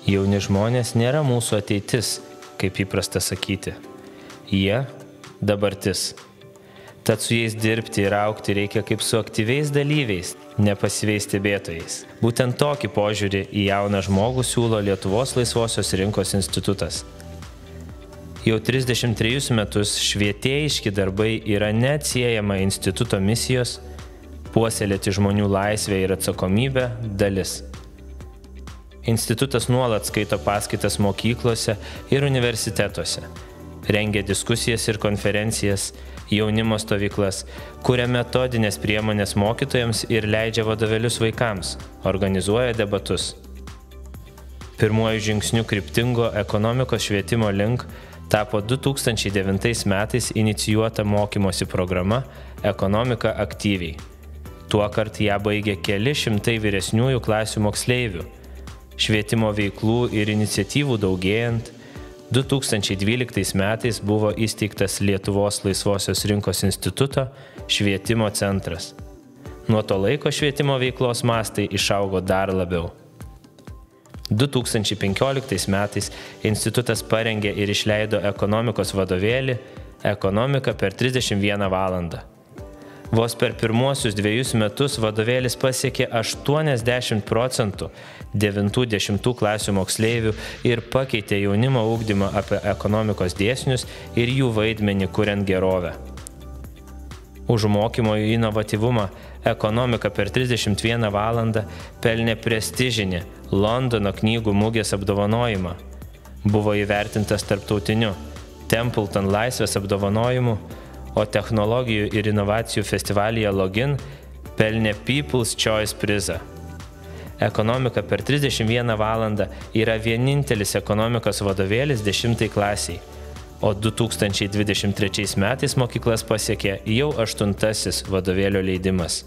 Jauni žmonės nėra mūsų ateitis, kaip įprasta sakyti. Jie – dabartis. Tad su jais dirbti ir augti reikia kaip su aktyviais dalyviais, ne pasyviais stebėtojais. Būtent tokį požiūrį į jauną žmogų siūlo Lietuvos laisvosios rinkos institutas. Jau 33 metus švietėjiški darbai yra neatsiejama instituto misijos, puoselėti žmonių laisvę ir atsakomybę dalis. Institutas nuolat skaito paskaitas mokyklose ir universitetuose, rengia diskusijas ir konferencijas, jaunimo stovyklas, kuria metodinės priemonės mokytojams ir leidžia vadovėlius vaikams, organizuoja debatus. Pirmuoju žingsniu kryptingo ekonomikos švietimo link tapo 2009 metais inicijuota mokymosi programa Ekonomika aktyviai. Tuokart ją baigė keli šimtai vyresniųjų klasių moksleivių. Švietimo veiklų ir iniciatyvų daugėjant, 2012 metais buvo įsteigtas Lietuvos laisvosios rinkos instituto švietimo centras. Nuo to laiko švietimo veiklos mastai išaugo dar labiau. 2015 metais institutas parengė ir išleido ekonomikos vadovėlį Ekonomika per 31 valandą. Vos per pirmuosius 2 metus vadovėlis pasiekė 80% 9–10 klasių moksleivių ir pakeitė jaunimo ugdymą apie ekonomikos dėsnius ir jų vaidmenį kuriant gerovę. Už mokymo inovatyvumą Ekonomika per 31 valandą pelnė prestižinį Londono knygų mugės apdovanojimą. Buvo įvertintas tarptautiniu Templeton laisvės apdovanojimu, o technologijų ir inovacijų festivalyje Login pelnė People's Choice prizą. Ekonomika per 31 valandą yra vienintelis ekonomikos vadovėlis 10 klasiai, o 2023 metais mokyklas pasiekė jau 8. vadovėlio leidimas.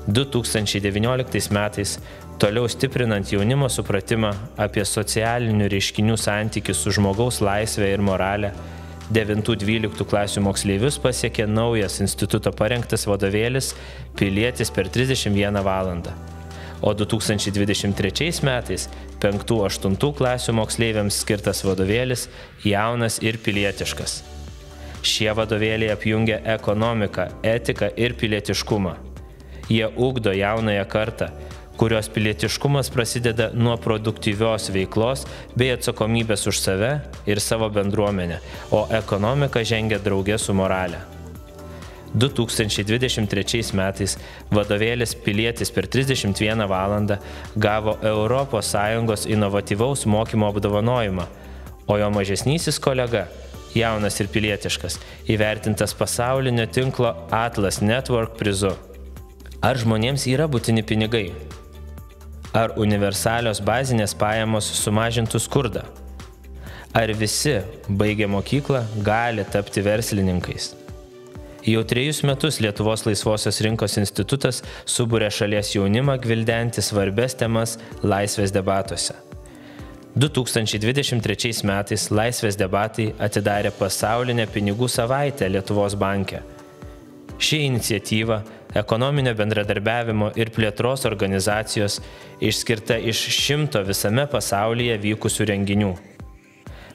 2019 metais, toliau stiprinant jaunimo supratimą apie socialinių reiškinių santykius su žmogaus laisvė ir moralė, 9–12 klasių moksleivius pasiekė naujas instituto parengtas vadovėlis Pilietis per 31 valandą, o 2023 metais 5–8 klasių moksleiviams skirtas vadovėlis Jaunas ir pilietiškas. Šie vadovėliai apjungia ekonomiką, etiką ir pilietiškumą. Jie ugdo jaunąją kartą, kurios pilietiškumas prasideda nuo produktyvios veiklos bei atsakomybės už save ir savo bendruomenę, o ekonomika žengia drauge su morale. 2023 metais vadovėlis Pilietis per 31 valandą gavo ES inovatyvaus mokymo apdovanojimą, o jo mažesnysis kolega, Jaunas ir pilietiškas, įvertintas pasaulinio tinklo Atlas Network prizu. Ar žmonėms yra būtini pinigai? Ar universalios bazinės pajamos sumažintų skurdą? Ar visi, baigę mokyklą, gali tapti verslininkais? Jau 3 metus Lietuvos laisvosios rinkos institutas subūrė šalies jaunimą gvildenti svarbes temas laisvės debatuose. 2023 metais laisvės debatai atidarė pasaulinę pinigų savaitę Lietuvos banke. Ši iniciatyva ekonominio bendradarbiavimo ir plėtros organizacijos išskirta iš 100 visame pasaulyje vykusių renginių.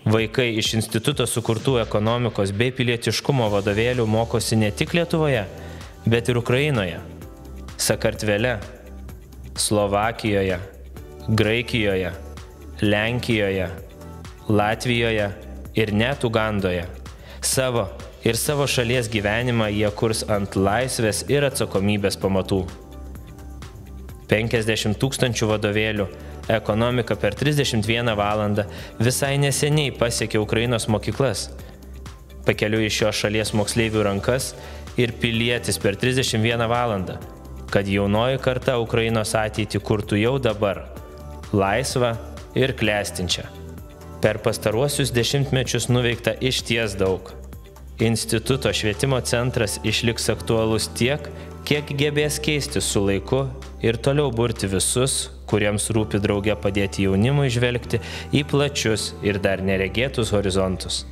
Vaikai iš instituto sukurtų ekonomikos bei pilietiškumo vadovėlių mokosi ne tik Lietuvoje, bet ir Ukrainoje, Sakartvele, Slovakijoje, Graikijoje, Lenkijoje, Latvijoje ir net Ugandoje. Savo šalies gyvenimą jie kurs ant laisvės ir atsakomybės pamatų. 50 000 vadovėlių Ekonomika per 31 valandą visai neseniai pasiekė Ukrainos mokyklas. Pakeliui iš šios šalies moksleivių rankas ir Pilietis per 31 valandą, kad jaunoji karta Ukrainos ateitį kurtų jau dabar, laisvą ir klestinčią. Per pastaruosius dešimtmečius nuveikta išties daug. Instituto švietimo centras išliks aktualus tiek, kiek gebės keistis su laiku ir toliau burti visus, kuriems rūpi drauge padėti jaunimui žvelgti į plačius ir dar neregėtus horizontus.